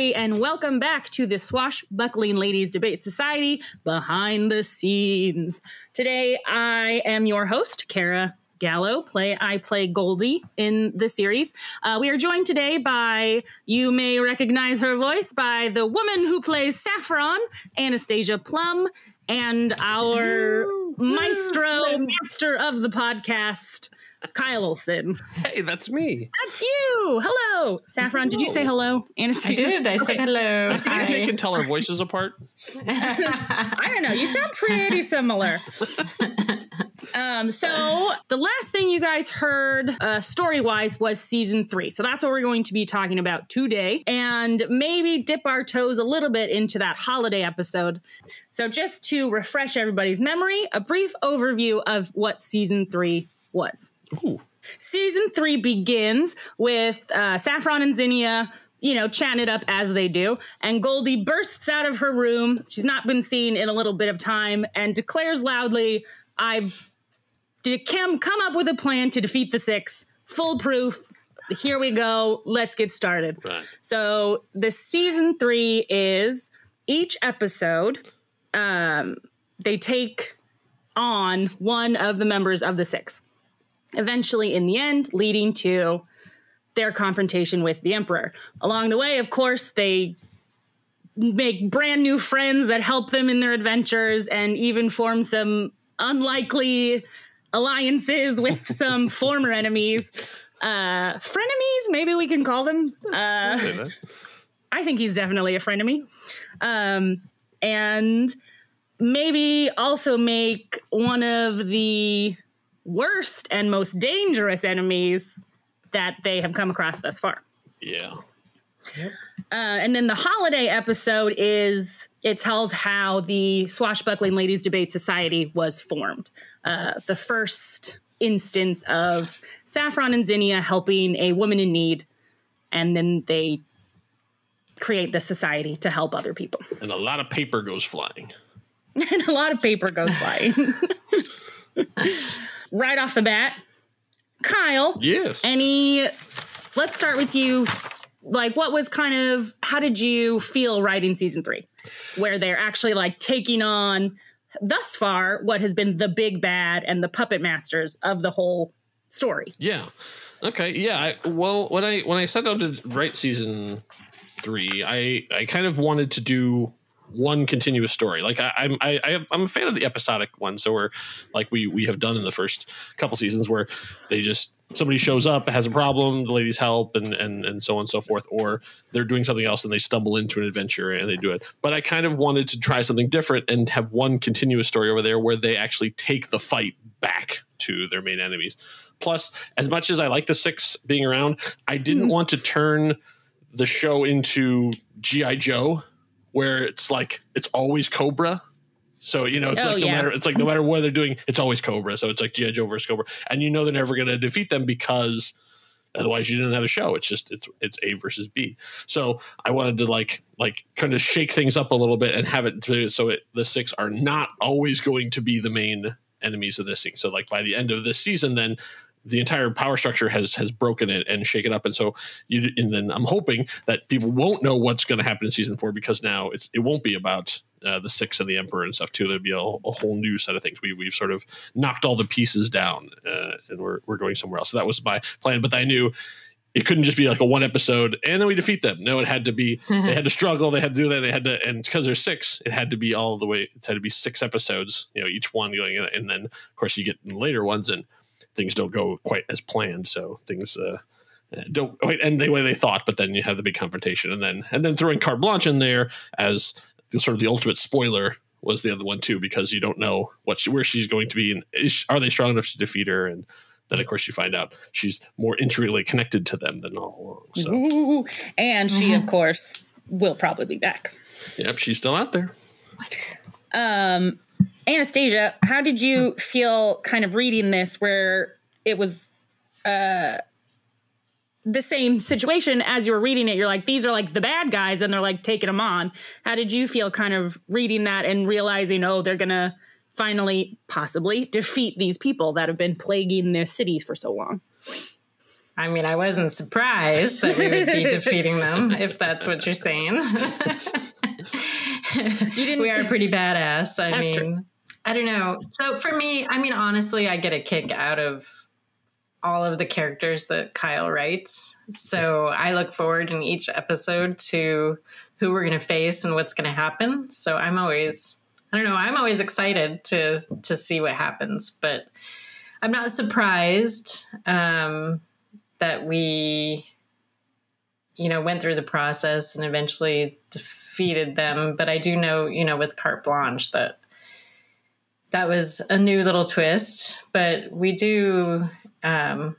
everybody, and welcome back to the Swashbuckling Ladies Debate Society Behind the Scenes. Today, I am your host, Kara Gallo. I play Goldie in the series. We are joined today by, you may recognize her voice, by the woman who plays Saffron, Anastasia Plumb, and our master of the podcast, Kyle Olson. Hey, that's me. That's you. Hello. Saffron, did you say hello, Anastasia? I did. I said hello. I think they can tell our voices apart. I don't know. You sound pretty similar. So the last thing you guys heard story-wise was season 3. So that's what we're going to be talking about today, and maybe dip our toes a little bit into that holiday episode. So just to refresh everybody's memory, a brief overview of what season 3 was. Ooh. Season 3 begins with Saffron and Zinnia, chatting it up as they do. And Goldie bursts out of her room. She's not been seen in a little bit of time and declares loudly, I've come up with a plan to defeat the Six. Foolproof. Here we go. Let's get started. Right. So the season 3 is each episode, they take on one of the members of the Six. Eventually, in the end, leading to their confrontation with the Emperor. Along the way, of course, they make brand new friends that help them in their adventures and even form some unlikely alliances with some former enemies. Frenemies, maybe we can call them. I think he's definitely a frenemy. And maybe also make one of the worst and most dangerous enemies that they have come across thus far. Yeah. Yep. And then the holiday episode it tells how the Swashbuckling Ladies Debate Society was formed. The first instance of Saffron and Zinnia helping a woman in need, and then they create the society to help other people. And a lot of paper goes flying. And a lot of paper goes flying. Right off the bat, Kyle. Yes. Let's start with you. Like, how did you feel writing season 3? Where they're actually taking on, thus far, what has been the big bad and the puppet masters of the whole story. Yeah. Okay. Yeah. When I sat down to write season 3, I kind of wanted to do one continuous story. I'm a fan of the episodic one. So we have done in the first couple seasons where somebody shows up, has a problem, the ladies help, and so on and so forth, or they're doing something else and they stumble into an adventure and they do it. But I kind of wanted to try something different and have one continuous story over there where they actually take the fight back to their main enemies. Plus, as much as I like the Six being around, I didn't want to turn the show into G.I. Joe, where it's always Cobra. So, no matter what they're doing, it's always Cobra. So it's like G.I. Joe versus Cobra. And they're never going to defeat them because otherwise you didn't have a show. It's just, it's A versus B. So I wanted to kind of shake things up a little bit and have it the Six are not always going to be the main enemies of this thing. So by the end of this season, then the entire power structure has broken it and shaken up. And so and then I'm hoping that people won't know what's going to happen in season 4, because now it won't be about the Six and the Emperor and stuff too. There'll be a whole new set of things. We've sort of knocked all the pieces down and we're going somewhere else. So that was my plan, but I knew it couldn't just be a one episode and then we defeat them. No, it had to be, they had to struggle. They had to do that. And because there's 6, it had to be all the way. It had to be 6 episodes, each one going in. And then of course you get in later ones and things don't go quite as planned. So things don't quite end the way they thought, but then you have the big confrontation and then throwing carte blanche in there as sort of the ultimate spoiler was the other one too, because you don't know where she's going to be. And are they strong enough to defeat her? And then of course you find out she's more intricately connected to them than all along. So. Ooh, and she of course will probably be back. Yep. She's still out there. What? Anastasia, how did you feel kind of reading this where it was the same situation as you were reading it? You're like, these are the bad guys and they're taking them on. How did you feel kind of reading that and realizing, they're going to finally possibly defeat these people that have been plaguing their cities for so long? I mean, I wasn't surprised that we would be defeating them, if that's what you're saying. We are pretty badass. I mean, true. I don't know. So for me, I mean, honestly, I get a kick out of all of the characters that Kyle writes. So I look forward in each episode to who we're going to face and what's going to happen. So I'm always excited to see what happens, but I'm not surprised that we, went through the process and eventually defeated them. But I do know, with Carte Blanche that was a new little twist, but we do, Kyle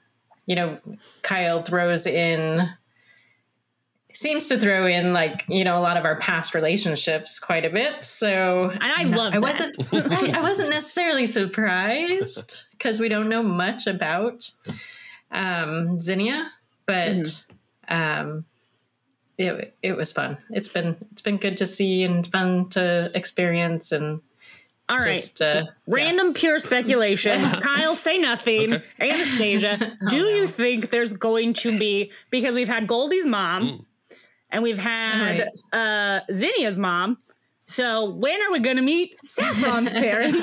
seems to throw in like, a lot of our past relationships quite a bit. So and I wasn't necessarily surprised because we don't know much about Zinnia, but it was fun. It's been good to see and fun to experience. And all right, random pure speculation. Kyle, say nothing. Okay. Anastasia, do you think there's going to be, because we've had Goldie's mom and we've had Zinnia's mom, so when are we going to meet Saffron's parents?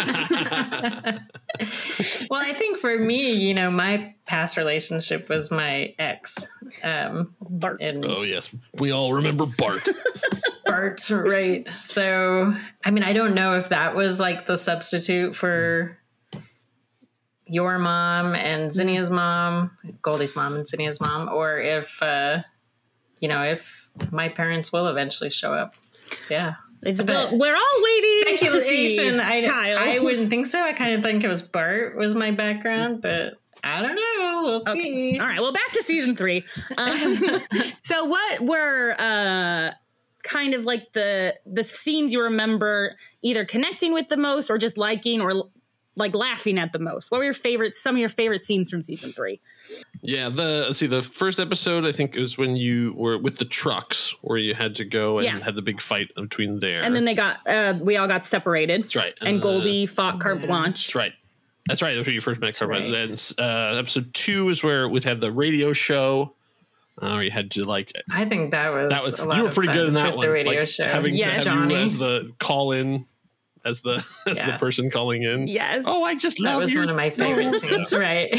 Well, I think for me, my past relationship was my ex, Bart. Oh, yes. We all remember Bart. Bart, right. So, I mean, I don't know if that was like the substitute for your mom and Zinnia's mom, Goldie's mom and Zinnia's mom, or if, if my parents will eventually show up. Yeah. We're all waiting speculation. To see Kyle. I wouldn't think so. I kind of think it was Bart was my background, but I don't know. We'll see. All right. Well, back to season 3. So what were kind of like the scenes you remember either connecting with the most or just liking or like laughing at the most? What were some of your favorite scenes from season 3? Yeah, the first episode, I think it was when you were with the trucks where you had to go and had the big fight between there. And then we all got separated. That's right. And Goldie fought Carte Blanche. That's right. That's right. You first met Carte Blanche. And episode 2 is where we had the radio show. You had to I think that was a lot you were pretty good in that one. The radio show. Having to have Johnny. You as the call in. As the person calling in. Yes. Oh, I just love that was one of my favorite scenes. Right.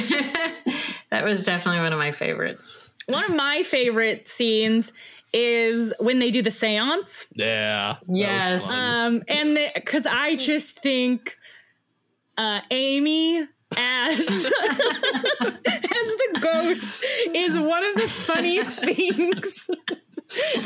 That was definitely one of my favorites. One of my favorite scenes is when they do the seance. Yeah. Yes. And because I just think Amy as the ghost is one of the funniest things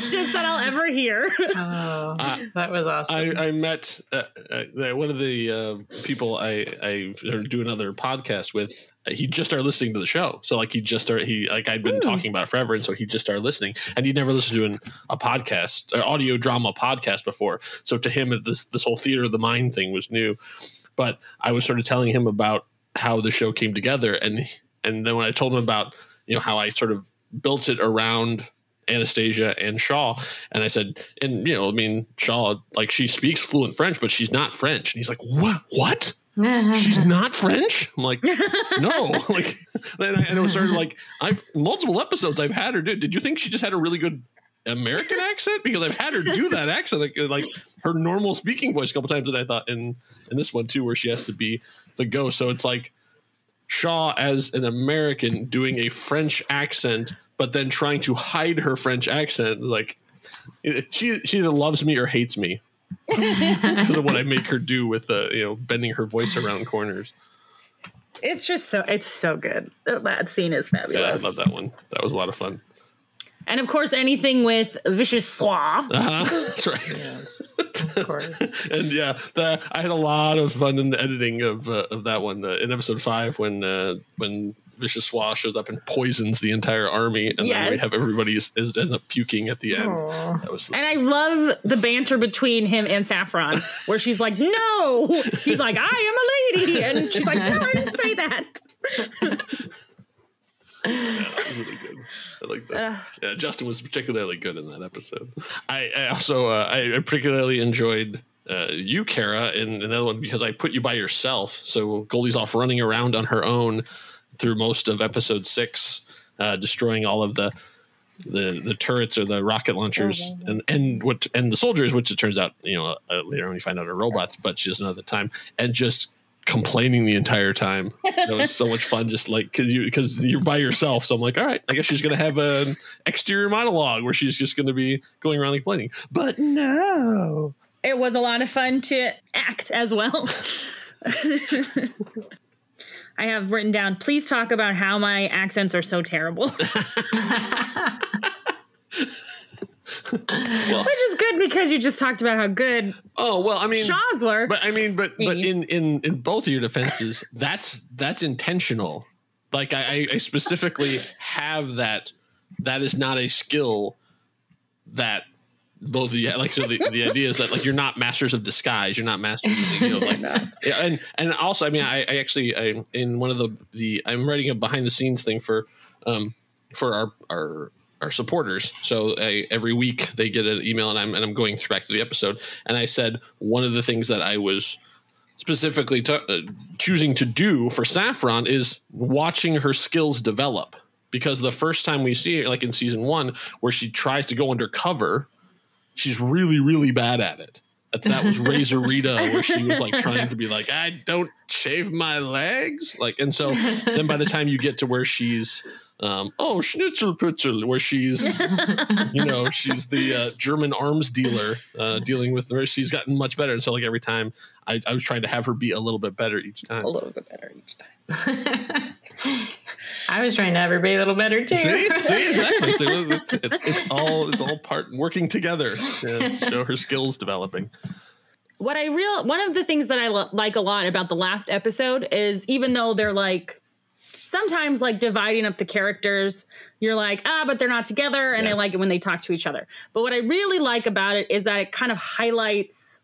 just that I'll ever hear. Oh, that was awesome. I met one of the people I do another podcast with. He just started listening to the show. So I'd been talking about it forever. And so he just started listening, and he'd never listened to a podcast, an audio drama podcast before. So to him, this whole theater of the mind thing was new, but I was sort of telling him about how the show came together. And then when I told him about, how I sort of built it around Anastasia and Shaw, and I said, and Shaw, she speaks fluent French, but she's not French. And he's like, what? She's not French? I'm like, no. And it was sort of I've multiple episodes I've had her do. Did you think she just had a really good American accent? Because I've had her do that accent, like her normal speaking voice a couple times, and I thought in this one too, where she has to be the ghost. So it's like Shaw as an American doing a French accent, but then trying to hide her French accent. She either loves me or hates me because of what I make her do with bending her voice around corners. It's so good. That scene is fabulous. Yeah, I love that one. That was a lot of fun. And of course, anything with Vicious Slaw. That's right. Yes, of course. And yeah, I had a lot of fun in the editing of that one in episode 5 when Vicious Slaw shows up and poisons the entire army, and then we have everybody ends up puking at the end. That was and I love the banter between him and Saffron, where she's like, "No," he's like, "I am a lady," and she's like, "No, I didn't say that." Yeah, really good. I like that. Justin was particularly good in that episode. I also I particularly enjoyed you, Kara, in another one because I put you by yourself. So Goldie's off running around on her own through most of episode 6 destroying all of the turrets or the rocket launchers and the soldiers, which it turns out, later on you find out are robots, but she doesn't know at the time, and just complaining the entire time. It was so much fun, just like because you're by yourself. So I'm like, all right, I guess she's gonna have an exterior monologue where she's just gonna be going around complaining. But no, it was a lot of fun to act as well. I have written down, please talk about how my accents are so terrible. Well, which is good because you just talked about how good. Oh well, I mean, Shaw's were. But I mean, but in both of your defenses, that's intentional. Like I specifically have that. That is not a skill that both of you like. So the idea is that like you're not masters of disguise. You're not masters. And also, I mean, I actually in one of the I'm writing a behind the scenes thing for our supporters. So every week they get an email and I'm going back to the episode. And I said, one of the things that I was specifically choosing to do for Saffron is watching her skills develop, because the first time we see her, like in season 1, where she tries to go undercover, she's really, really bad at it. That was Razor Rita, where she was like trying to be like, I don't shave my legs. Like, and so then by the time you get to where she's, Schnitzelputzel, where she's, she's the German arms dealer dealing with her, she's gotten much better. And so like every time I was trying to have her be a little bit better each time. I was trying to have her be a little better too. See, exactly. So it's all part working together to show her skills developing. One of the things that I like a lot about the last episode is, even though they're like sometimes like dividing up the characters, you're like, but they're not together, and I like it when they talk to each other. But what I really like about it is that it kind of highlights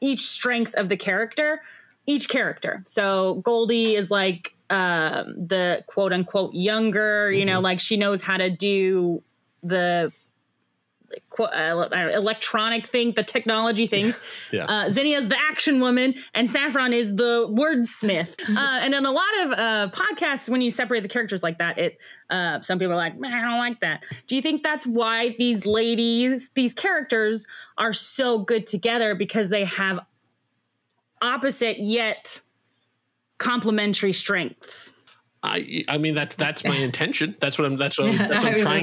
each strength of the character, each character. So Goldie is like the quote unquote younger, like she knows how to do the electronic thing, the technology things. Zinnia's the action woman, and Saffron is the wordsmith. And in a lot of podcasts, when you separate the characters like that, some people are like, I don't like that. Do you think that's why these characters are so good together, because they have opposite yet complementary strengths? I mean that's my intention. That's what I'm trying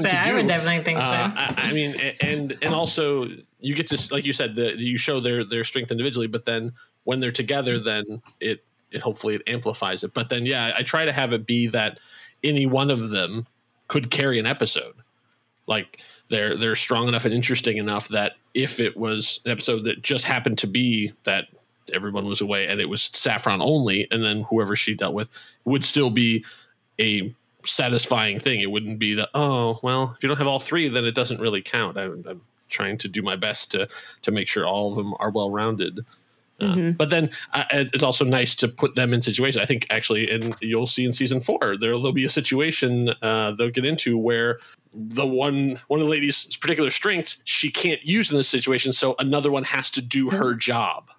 to do. I would definitely think so. I mean, and also you get to, like you said, you show their strength individually, but then when they're together, then it hopefully it amplifies it. But then I try to have it be that any one of them could carry an episode. Like they're strong enough and interesting enough that if it was an episode that just happened to be that everyone was away and it was Saffron only, and then whoever she dealt with would still be a satisfying thing. It wouldn't be that, if you don't have all three, then it doesn't really count. I'm trying to do my best to make sure all of them are well-rounded. But then it's also nice to put them in situations. I think actually, and you'll see in season 4, there'll be a situation they'll get into where one of the lady's particular strengths she can't use in this situation, so another one has to do her job.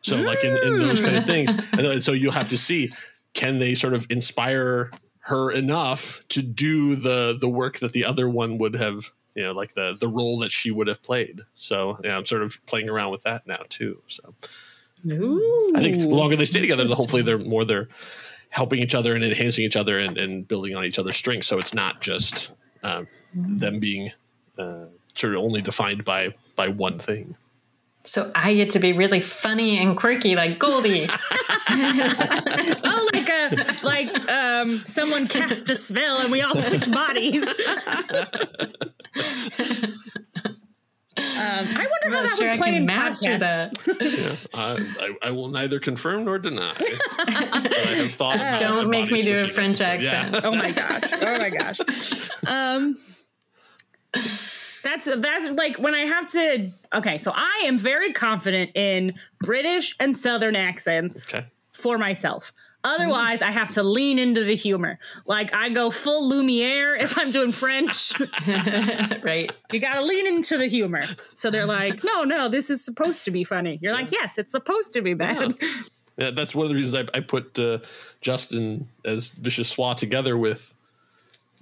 So like in those kind of things. And so you'll have to see, can they sort of inspire her enough to do the work that the other one would have, like the role that she would have played. So I'm sort of playing around with that now too. So I think the longer they stay together, hopefully they're helping each other and enhancing each other and building on each other's strengths. So it's not just them being sort of only defined by one thing. So I get to be really funny and quirky like Goldie. Someone cast a spell and we all switch bodies. I wonder how that would play in master that. I will neither confirm nor deny. I have thoughts. Don't make me do a French accent. Yeah. Oh my gosh. That's like when I have to. Okay, so I am very confident in British and Southern accents for myself. Otherwise, I have to lean into the humor. Like I go full Lumiere if I'm doing French. Right. You got to lean into the humor. So they're like, no, this is supposed to be funny. You're like, yes, it's supposed to be bad. Yeah, that's one of the reasons I put Justin as Vicious Swa together with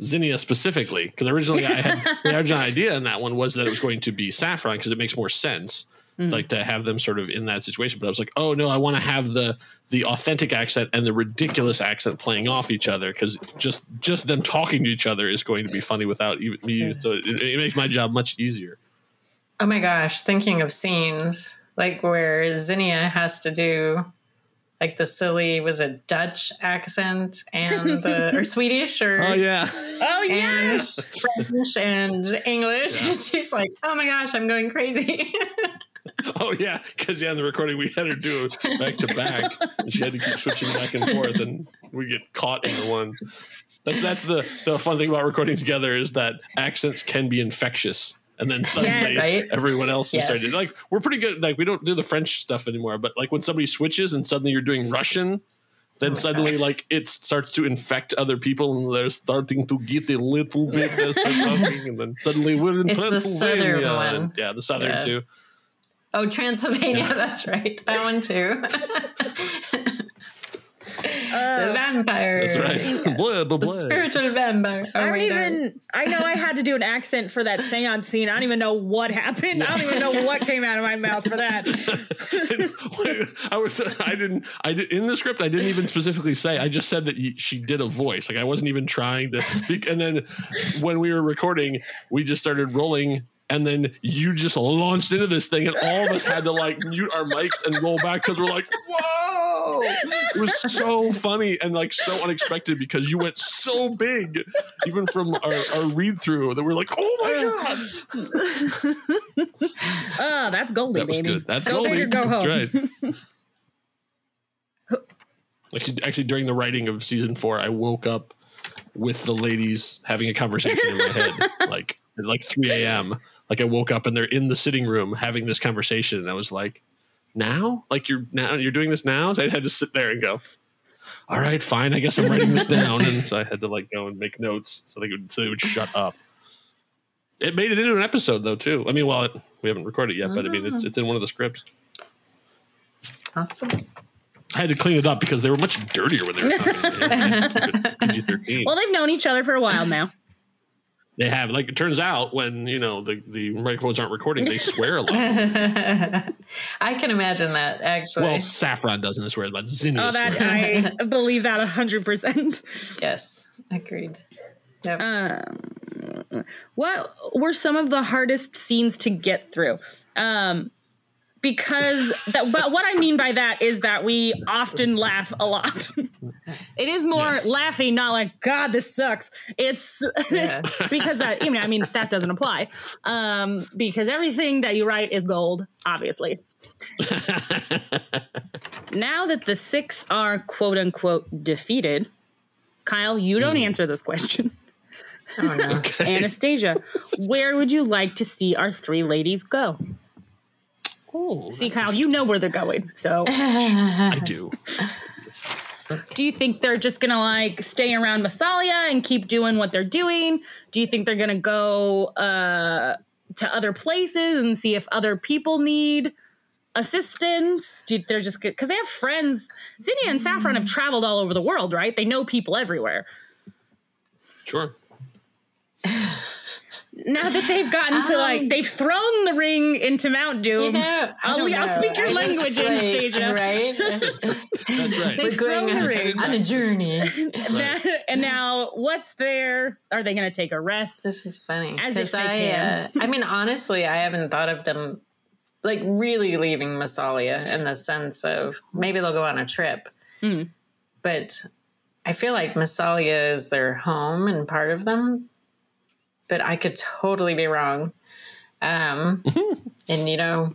Zinnia specifically, because originally I had the original idea in that one was that it was going to be Saffron because it makes more sense, like to have them sort of in that situation. But I was like, oh no, I want to have the authentic accent and the ridiculous accent playing off each other, because just them talking to each other is going to be funny without even me. So it makes my job much easier. Oh my gosh, thinking of scenes like where Zinnia has to do like the silly, was it Dutch accent and or Swedish or oh yeah, French and English. Yeah. She's like, oh my gosh, I'm going crazy. Oh yeah, because in the recording we had her do it back to back, and she had to keep switching back and forth, and we get caught in the one. That's the fun thing about recording together, is that accents can be infectious. And then suddenly everyone else is starting. Like, we're pretty good. Like, we don't do the French stuff anymore. But like when somebody switches and suddenly you're doing Russian, then suddenly like it starts to infect other people, and they're starting to get a little bit talking, and then suddenly we're in Pennsylvania. The southern one. Yeah, the southern too. Oh, Transylvania. That's right. That one too. The vampire. That's right. Blah, blah, blah. The spiritual vampire. Oh, I know I had to do an accent for that seance scene. I don't even know what happened. I don't even know what came out of my mouth for that. I did in the script. I didn't even specifically say. I just said that she did a voice. Like, I wasn't even trying to speak. And then when we were recording, we just started rolling. And then you just launched into this thing, and all of us had to like mute our mics and roll back because we're like, whoa! It was so funny and like so unexpected, because you went so big, even from our read through, that we're like, oh my god! Oh, that's Goldie, that was baby. Good. That's go Goldie. Big or go home. That's right. Actually, during the writing of season 4, I woke up with the ladies having a conversation in my head, like at 3 a.m. Like, I woke up and they're in the sitting room having this conversation, and I was like, now? Like, you're doing this now? So I had to sit there and go, all right, fine, I guess I'm writing this down. And so I had to like go and make notes so they would shut up. It made it into an episode though too. I mean, we haven't recorded it yet, but I mean, it's in one of the scripts. Awesome. I had to clean it up because they were much dirtier when they were talking. PG-13. Well, they've known each other for a while now. They have. Like, it turns out when, the microphones aren't recording, they swear a lot. I can imagine that, actually. Well, Saffron doesn't swear, but Zinnia swears. I believe that 100%. Yes, agreed. Yep. What were some of the hardest scenes to get through? Because but what I mean by that is that we often laugh a lot. It is more laughing, not like, God, this sucks. It's because that, that doesn't apply. Because everything that you write is gold, obviously. Now that the 6 are quote unquote defeated, Kyle, you don't answer this question. Oh, no. Okay. Anastasia, where would you like to see our 3 ladies go? Oh, see, Kyle, you know where they're going. So I do. Do you think they're just going to like stay around Massalia and keep doing what they're doing? Do you think they're going to go to other places and see if other people need assistance? They're just good because they have friends. Zinnia and Saffron have traveled all over the world, right? They know people everywhere. Sure. Now that they've gotten to they've thrown the ring into Mount Doom. I'll speak your language, Anastasia. Right? That's right. We're going on a journey. And now, what's there? Are they going to take a rest? This is funny. As if they can. I mean, honestly, I haven't thought of them like really leaving Massalia in the sense of maybe they'll go on a trip. Mm. But I feel like Massalia is their home and part of them. But I could totally be wrong. And, maybe they're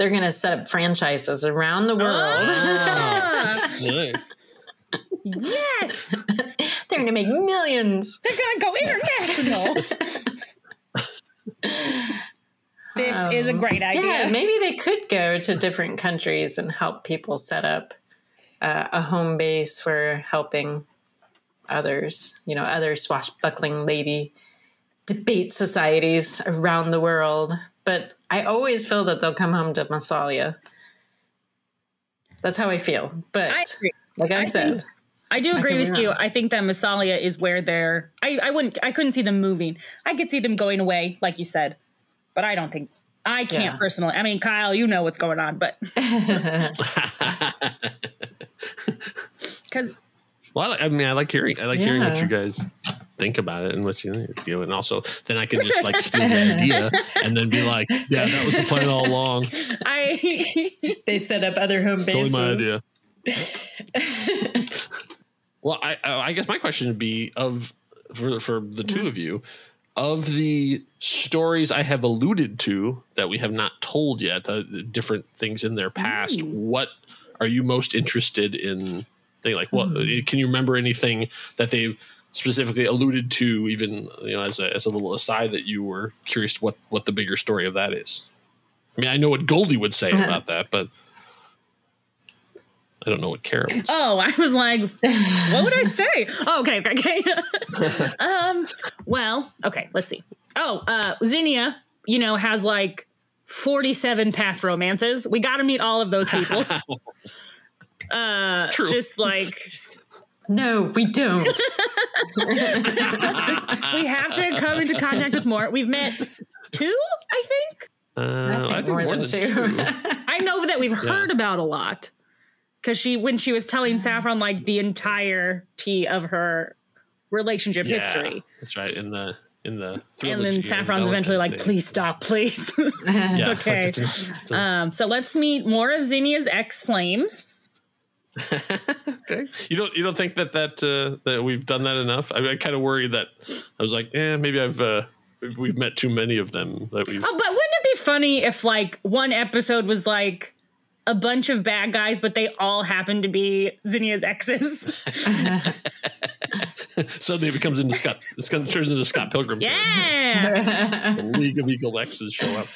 going to set up franchises around the world. Nice. Yes. They're going to make millions. They're going to go international. This is a great idea. Yeah, maybe they could go to different countries and help people set up a home base for helping others, other swashbuckling lady debate societies around the world. But I always feel that they'll come home to Massalia. That's how I feel. But I agree. like I said, I do agree with you. I think that Massalia is where they're. I couldn't see them moving. I could see them going away, like you said, but I don't think I can't personally. I mean, Kyle, you know what's going on, but because. Well, I mean, I like hearing what you guys think about it and what you do, and also then I can just like steal the idea and then be like, yeah, that was the plan all along. They set up other home bases. Totally my idea. Well, I guess my question would be for the two of you, of the stories I have alluded to that we have not told yet, different things in their past, what are you most interested in? Like, what can you remember anything that they've specifically alluded to, even as a little aside, that you were curious what the bigger story of that is? I mean, I know what Goldie would say about that, but I don't know what Kara would say. Oh, I was like, what would I say? Oh, okay. Well, okay, let's see. Oh, Zinnia, has like 47 past romances. We got to meet all of those people. True. Just like... No, we don't. We have to come into contact with more. We've met 2, I think. I think more than 2. I know that we've heard about a lot. Because when she was telling Saffron like the entirety of her relationship history. That's right. In the trilogy, and then Saffron's eventually like, please stop, please. Okay. So let's meet more of Zinnia's ex-flames. Okay. You don't think that we've done that enough? I kind of worried that I was like, maybe we've met too many of them that we've. Oh, but wouldn't it be funny if like one episode was like a bunch of bad guys, but they all happen to be Zinnia's exes? Suddenly it becomes turns into Scott Pilgrim. Yeah. The League of Eagle Exes show up.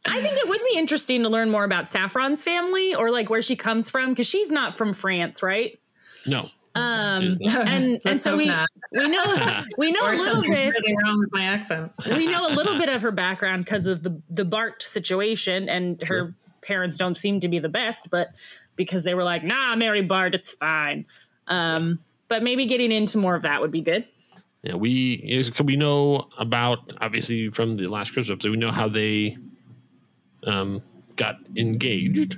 I think it would be interesting to learn more about Saffron's family, or like where she comes from, because she's not from France, right? No. And so we know a little bit. Really wrong with my accent. We know a little bit of her background because of the Bart situation, and her parents don't seem to be the best, but because they were like, nah, marry Bart, it's fine. But maybe getting into more of that would be good. Yeah, we know about, obviously from the last Christmas episode, we know how they got engaged.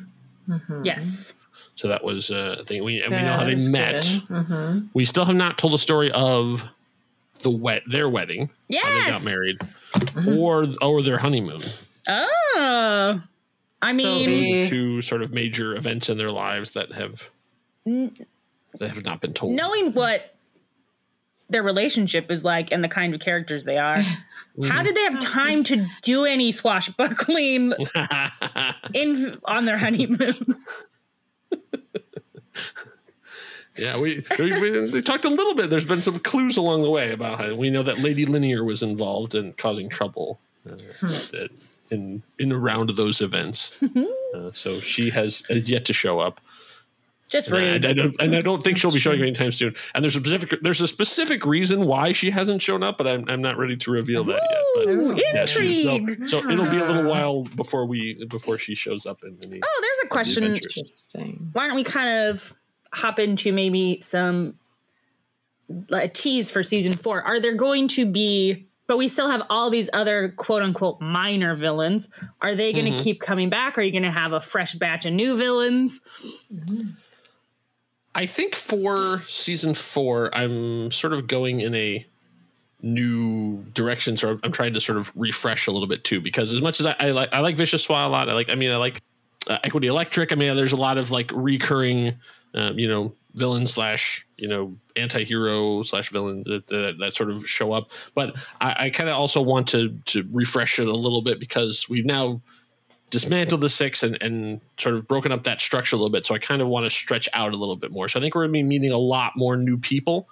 Mm-hmm. Yes. So that was a thing. We know how they met. Mm-hmm. We still have not told the story of their wedding. Yes. How they got married, or their honeymoon. Oh, I mean, those are 2 sort of major events in their lives that have not been told. Knowing what their relationship is like and the kind of characters they are, how did they have time to do any swashbuckling on their honeymoon? Yeah, we talked a little bit. There's been some clues along the way about how we know that Lady Linear was involved in causing trouble in a round of those events. So she has yet to show up. Just rude. I don't think she'll be showing up anytime soon. And there's a specific reason why she hasn't shown up, but I'm not ready to reveal that yet. But intrigue. So it'll be a little while before she shows up in any. Oh, there's a question. Interesting. Why don't we kind of hop into maybe some tease for season 4? Are there going to be? But we still have all these other quote unquote minor villains. Are they going to keep coming back? Are you going to have a fresh batch of new villains? I think for season 4, I'm sort of going in a new direction. So I'm trying to sort of refresh a little bit too, because as much as I like Vicious Swa a lot, I like Equity Electric. I mean, there's a lot of like recurring, villain slash, anti-hero slash villain that sort of show up. But I kind of also want to refresh it a little bit, because we've now dismantled the 6 and sort of broken up that structure a little bit. So I kind of want to stretch out a little bit more. So I think we're going to be meeting a lot more new people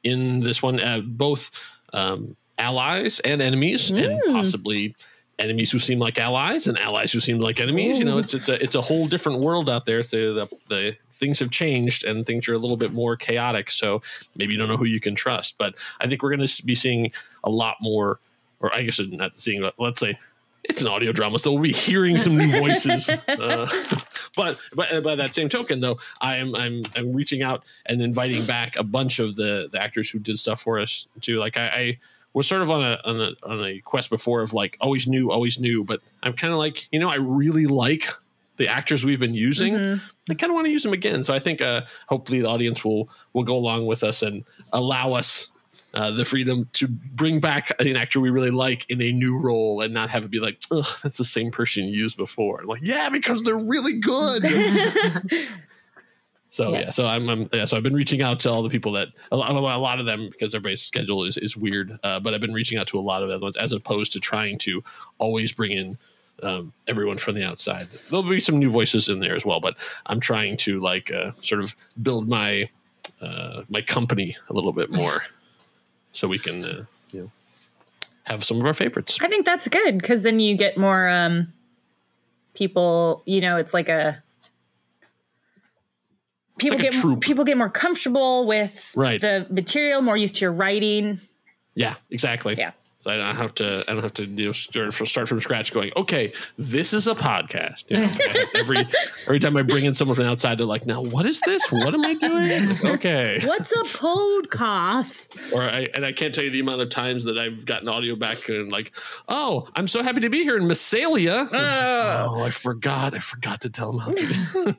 in this one, both allies and enemies, and possibly enemies who seem like allies and allies who seem like enemies. It's a whole different world out there. So the things have changed and things are a little bit more chaotic. So maybe you don't know who you can trust. But I think we're going to be seeing a lot more, or I guess not seeing, but let's say it's an audio drama, so we'll be hearing some new voices. But by that same token, though, I'm reaching out and inviting back a bunch of the actors who did stuff for us too. Like I was sort of on a quest before of like always new, but I'm kind of like, I really like the actors we've been using. I kind of want to use them again. So I think hopefully the audience will go along with us and allow us the freedom to bring back an actor we really like in a new role and not have it be like, ugh, that's the same person you used before. I'm like, yeah, because they're really good. So yes. So so I've been reaching out to all the people that a lot of them, because everybody's schedule is weird. But I've been reaching out to a lot of other ones as opposed to trying to always bring in everyone from the outside. There'll be some new voices in there as well, but I'm trying to like sort of build my my company a little bit more. So we can, have some of our favorites. I think that's good because then you get more people. It's like people get more comfortable with the material, more used to your writing. Yeah, exactly. Yeah. So I don't have to start from scratch going, okay, this is a podcast. Every time I bring in someone from the outside, they're like, now what is this? What am I doing? Like, okay. What's a podcast? I can't tell you the amount of times that I've gotten audio back and like, oh, I'm so happy to be here in Massalia. I forgot to tell them how to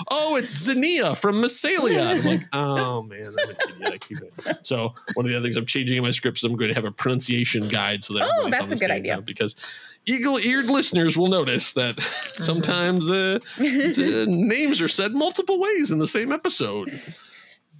oh, it's Xenia from Massalia. I'm like, oh man, I'm an idiot. I keep it. So one of the other things I'm changing in my scripts, I'm going to have a pronunciation guide so that that's a good idea because eagle-eared listeners will notice that sometimes names are said multiple ways in the same episode.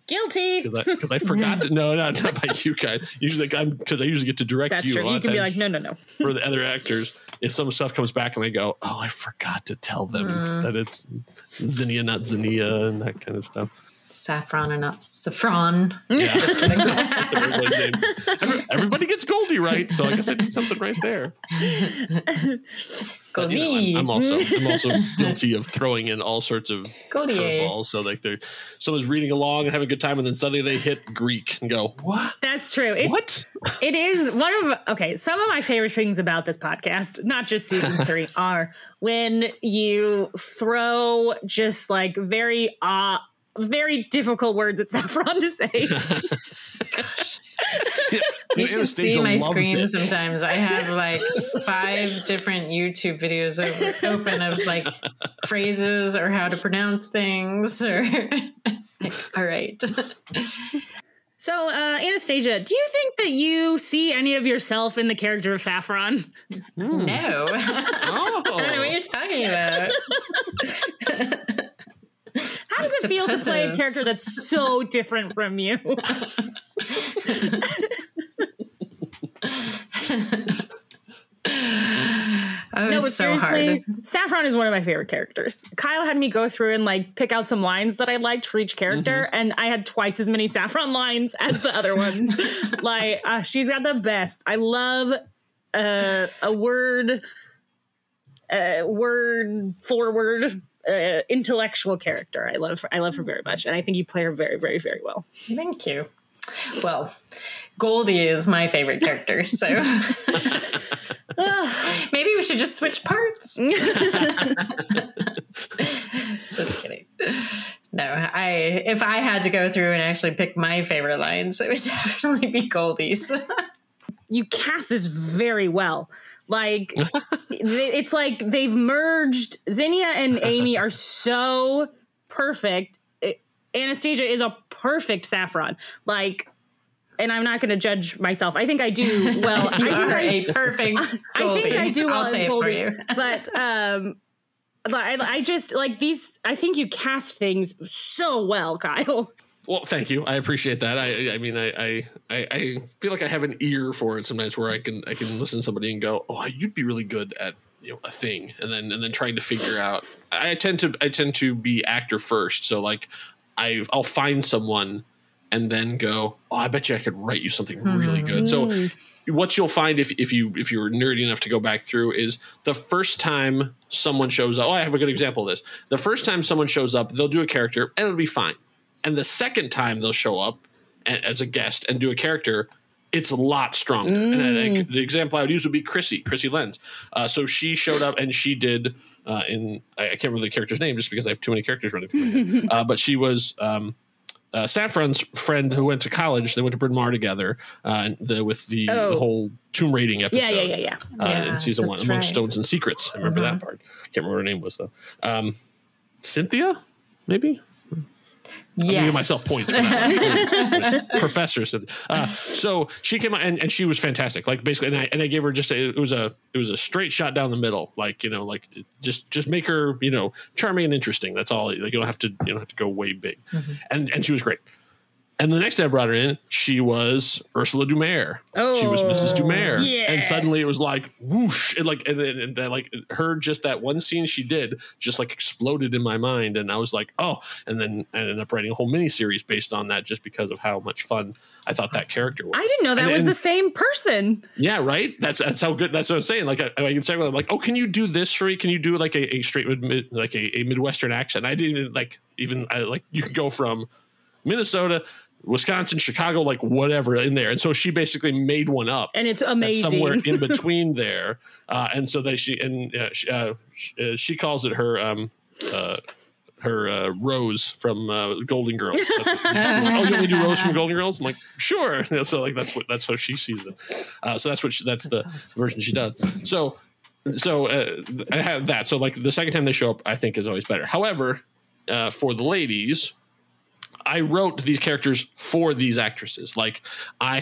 Guilty. Because I forgot to. No, not by you guys. Usually, because I usually get to direct That's you. True. You can be like, no. For the other actors, if some stuff comes back and I go, oh, I forgot to tell them that it's Xenia, not Xenia, and that kind of stuff. Saffron and not Saffron. Yeah. Everybody gets Goldie right, so I guess I did something right there. Goldie. I'm also guilty of throwing in all sorts of curveballs. So like someone's reading along and having a good time, and then suddenly they hit Greek and go, "What?" That's true. It is some of my favorite things about this podcast, not just season 3, are when you throw just like very difficult words at Saffron to say. Gosh. You should see my screen sometimes. I have like 5 different YouTube videos open of like phrases or how to pronounce things or all right. So, Anastasia, do you think that you see any of yourself in the character of Saffron? No. I don't know what you're talking about. How does it feel to play a character that's so different from you? It's so hard. Saffron is one of my favorite characters. Kyle had me go through and like pick out some lines that I liked for each character, and I had twice as many Saffron lines as the other ones. Like she's got the best. I love a word forward. Intellectual character. I love her very much, and I think you play her very, very, very well. Thank you. Well, Goldie is my favorite character, so maybe we should just switch parts. Just kidding. No, if I had to go through and actually pick my favorite lines, it would definitely be Goldie's. You cast this very well. Like, it's like they've merged. Xenia and Amy are so perfect. Anastasia is a perfect Saffron. Like, and I'm not going to judge myself. I think I do well. You are a perfect Goldie. I think I do well. I'll say it for you. But I just like these. I think you cast things so well, Kyle. Well, thank you. I appreciate that. I mean, I feel like I have an ear for it sometimes, where I can listen to somebody and go, "Oh, you'd be really good at a thing," and then trying to figure out. I tend to be actor first, so like I'll find someone and then go, "Oh, I bet you I could write you something really good." So what you'll find if you're nerdy enough to go back through is the first time someone shows up. Oh, I have a good example of this. The first time someone shows up, they'll do a character and it'll be fine. And the second time they'll show up as a guest and do a character, it's a lot stronger. And the example I would use would be Chrissy Lenz. So she showed up and she did I can't remember the character's name just because I have too many characters running through my head. But she was Saffron's friend who went to college. They went to Bryn Mawr together with the whole tomb raiding episode. In season 1, Amongst Stones and Secrets. I remember that part. Can't remember what her name was though. Cynthia, maybe. I'm giving myself points for that. Professor said. So she came out and she was fantastic. Like basically, and I gave her it was a straight shot down the middle. Like just make her charming and interesting. That's all. Like you don't have to go way big. And she was great. And the next time I brought her in, she was Ursula Dumare. She was Mrs. Dumare. Yes. And suddenly it was like whoosh. And her, just that one scene she did just like exploded in my mind. And I was like, oh, and then I ended up writing a whole mini-series based on that just because of how much fun I thought that character was. I didn't know that was the same person. Yeah, right? That's how good. That's what I'm saying. Like I can say, I'm like, oh, can you do this for me? Can you do like a straight, like a Midwestern accent? I didn't you can go from Minnesota, Wisconsin, Chicago, like whatever in there. And so she basically made one up. And it's amazing. Somewhere in between there. And so she calls it her Rose from Golden Girls. You want me to do Rose from Golden Girls? I'm like, sure. So like that's how she sees it. So that's the awesome version she does. So I have that. So like the second time they show up, I think is always better. However, for the ladies, I wrote these characters for these actresses. Like I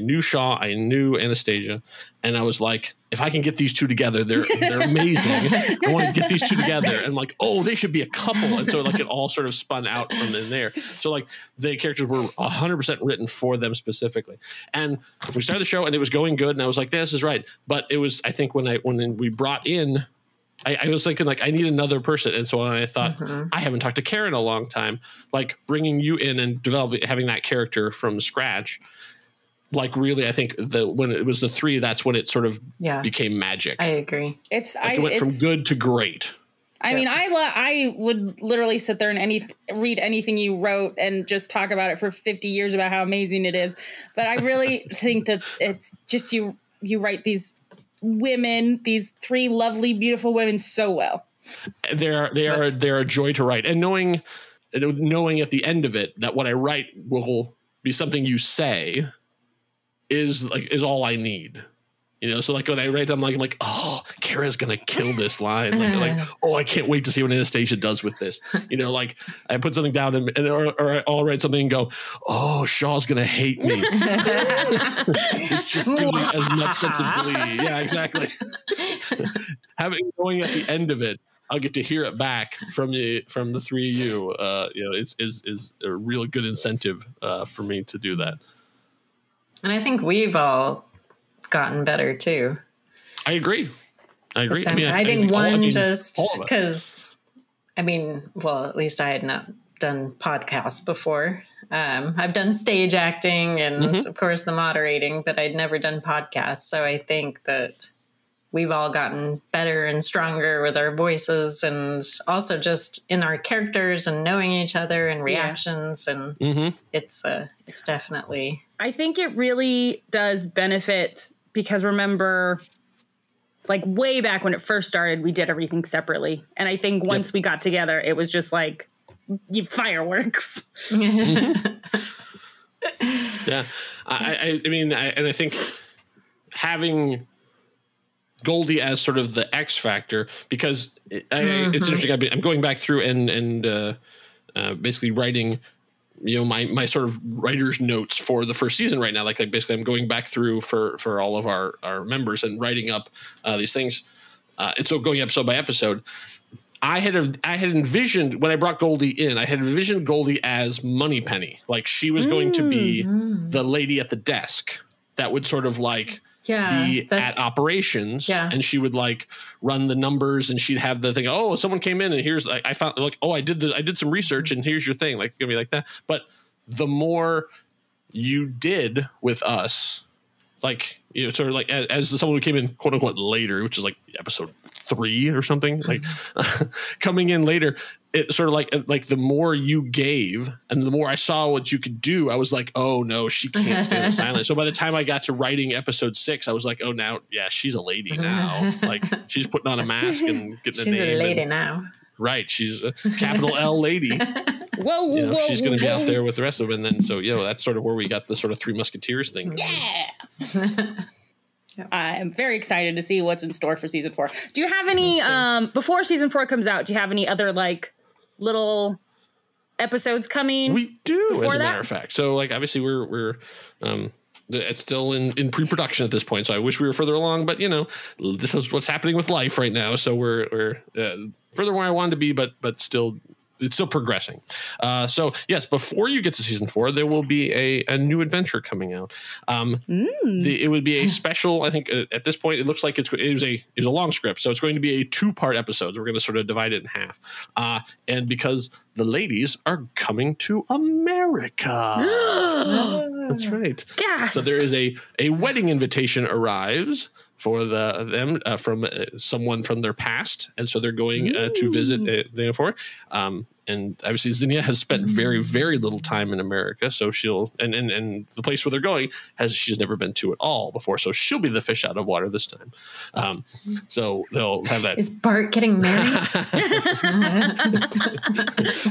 knew Shaw, I knew Anastasia, and I was like, if I can get these two together, they're amazing. I want to get these two together, and like, oh, they should be a couple. And so like it all sort of spun out from in there. So like the characters were 100% written for them specifically. And we started the show, and it was going good, and I was like, this is right. But it was, I think, when we brought in. I was thinking like I need another person, and so I thought I haven't talked to Karen in a long time. Like bringing you in and having that character from scratch, like really, I think when it was the 3, that's when it sort of became magic. I agree. It went from good to great. I mean, I would literally sit there and read anything you wrote and just talk about it for 50 years about how amazing it is. But I really think that it's just you write these women, these 3 lovely, beautiful women, so well. They're a joy to write, and knowing at the end of it that what I write will be something you say is all I need. So like when I write them, I'm like, oh, Kara's gonna kill this line. Like, oh, I can't wait to see what Anastasia does with this. Like I put something down or I'll write something and go, oh, Shaw's gonna hate me. It's just giving me as much sense of glee. Yeah, exactly. Having going at the end of it, I'll get to hear it back from the 3 of you. Is a real good incentive for me to do that. And I think we've all gotten better too. I agree. I think one just because at least I had not done podcasts before. I've done stage acting and of course the moderating, but I'd never done podcasts. So I think that we've all gotten better and stronger with our voices and also just in our characters and knowing each other and reactions. And it's definitely, I think it really does benefit. Because remember, like way back when it first started, we did everything separately. And I think once we got together, it was just like fireworks. Yeah. I think having Goldie as sort of the X factor, because it's interesting. I'm going back through and basically writing my sort of writer's notes for the first season right now. Like basically I'm going back through for all of our members and writing up these things. And so going episode by episode, I had envisioned when I brought Goldie in, I had envisioned Goldie as Moneypenny. Like she was going to be the lady at the desk that would sort of like be at operations, and she would like run the numbers, and she'd have the thing. Oh, someone came in, and here's like I found like I did some research, and here's your thing. Like it's gonna be like that. But the more you did with us, like sort of like as someone who came in quote unquote later, which is like episode 3 or something, like coming in later, it sort of like the more you gave and the more I saw what you could do, I was like, oh no, she can't stand the silence. So by the time I got to writing episode 6, I was like, oh, now, yeah, she's a lady now. Like she's putting on a mask and getting she's a name. A lady now. Right. She's a capital L lady. Whoa, she's going to be out there with the rest of them. And then, so, that's sort of where we got the sort of Three Musketeers thing. Yeah. I'm very excited to see what's in store for season 4. Do you have any, before season 4 comes out, do you have any other like little episodes coming? We do, as a matter of fact. So like, obviously we're it's still in pre-production at this point. So I wish we were further along, but this is what's happening with life right now. So we're further where I wanted to be, but still, it's still progressing. So yes, before you get to season 4, there will be a new adventure coming out. It would be a special. I think at this point, it looks like it was a long script, so it's going to be a 2-part episode. We're going to sort of divide it in half, and because the ladies are coming to America, that's right. Gasp. So there is a wedding invitation arrives for them from someone from their past, and so they're going to visit for. And obviously Zinnia has spent very, very little time in America, so she'll and the place where they're going she's never been to at all before, so she'll be the fish out of water this time. So they'll have that. Is Bart getting married?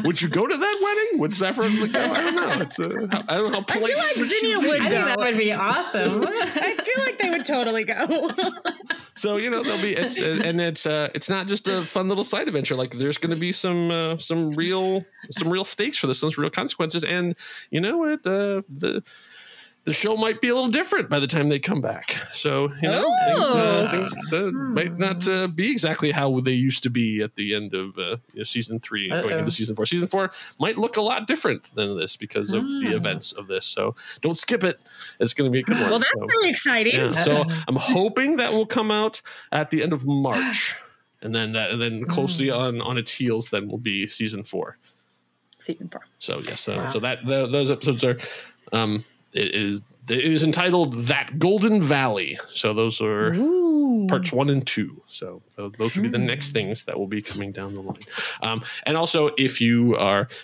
Would you go to that wedding? Would Saffron go? I don't know. I don't know how polite. I feel like Zinnia would go. I think that would be awesome. I feel like they would totally go. So there'll be it's not just a fun little side adventure. Like there's going to be some real stakes for this, some real consequences, and you know what, the show might be a little different by the time they come back. So things might not be exactly how they used to be at the end of season 3 and going into season 4. Season 4 might look a lot different than this because of the events of this. So don't skip it. It's going to be a good one. Well, that's really exciting. Yeah. So I'm hoping that will come out at the end of March. And then closely on its heels, then will be season 4. Season 4. So yes, so that those episodes are, it is entitled That Golden Valley. So those are parts 1 and 2. So those will be the next things that will be coming down the line. And also, if you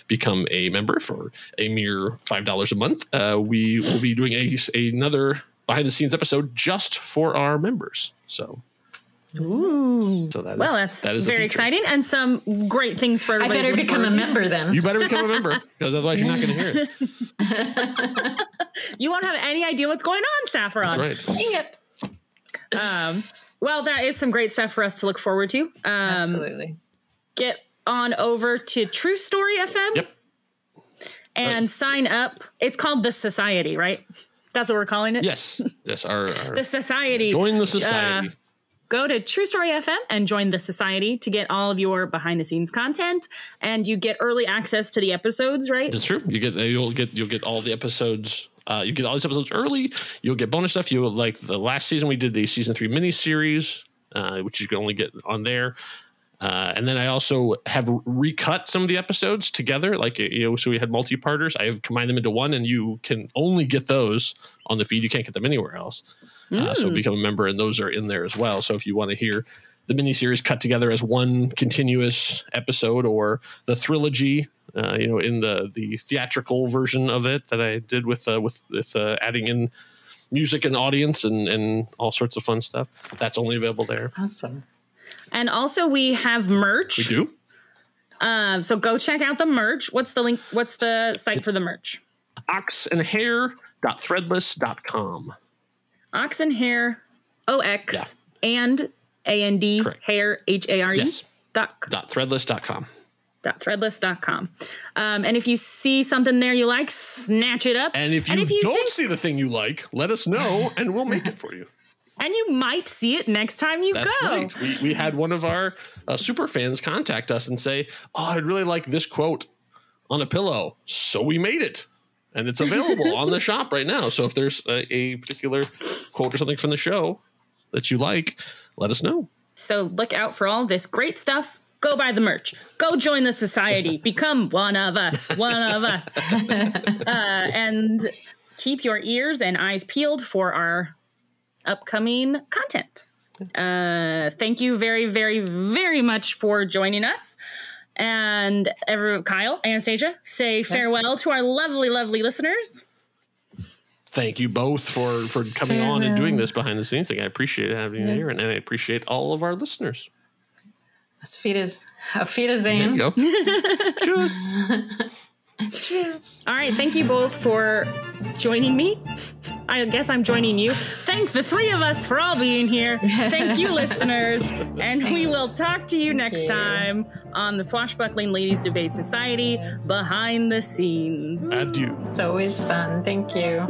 become a member for a mere $5 a month, we will be doing another behind the scenes episode just for our members. So. Ooh. So that is very exciting, and some great things for everybody. I better become a member then. You better become a member, because otherwise you're not going to hear it. You won't have any idea what's going on, Saffron. That's right. Dang it. Well, that is some great stuff for us to look forward to. Absolutely. Get on over to True Story FM. Yep. And sign up. It's called The Society, right? That's what we're calling it? Yes. Our The Society. Join the Society. Go to True Story FM and join the Society to get all of your behind the scenes content, and you get early access to the episodes, right? That's true. You'll get all the episodes. You get all these episodes early. You'll get bonus stuff. You like the last season we did the season 3 miniseries, which you can only get on there. And then I also have recut some of the episodes together, so we had multi-parters. I have combined them into one, and you can only get those on the feed. You can't get them anywhere else. So become a member, and those are in there as well. So if you want to hear the miniseries cut together as one continuous episode, or the trilogy, in the theatrical version of it that I did with adding in music and audience and all sorts of fun stuff, that's only available there. Awesome. And also we have merch. We do. So go check out the merch. What's the link? What's the site for the merch? oxandhare.threadless.com. Ox and Hare, OX and AND, Correct. Hare, HARE. Yes. .threadless.com. .threadless.com. And if you see something there you like, snatch it up. And if you don't see the thing you like, let us know and we'll make it for you. And you might see it next time you That's go. Right. We had one of our super fans contact us and say, I'd really like this quote on a pillow. So we made it. And it's available on the shop right now. So if there's a particular quote or something from the show that you like, let us know. So look out for all this great stuff. Go buy the merch. Go join the Society. Become one of us. And keep your ears and eyes peeled for our upcoming content. Thank you very, very, very much for joining us. And Kyle, Anastasia, say farewell to our lovely, lovely listeners. Thank you both for coming on and doing this behind the scenes thing. I appreciate having you here, and I appreciate all of our listeners. Auf Wiedersehen. There you go. Cheers. Cheers. All right. Thank you both for joining me. I guess I'm joining you. Thank the three of us for all being here. Thank you, listeners. And we will talk to you next time on the Swashbuckling Ladies Debate Society Behind the Scenes. Adieu. It's always fun. Thank you.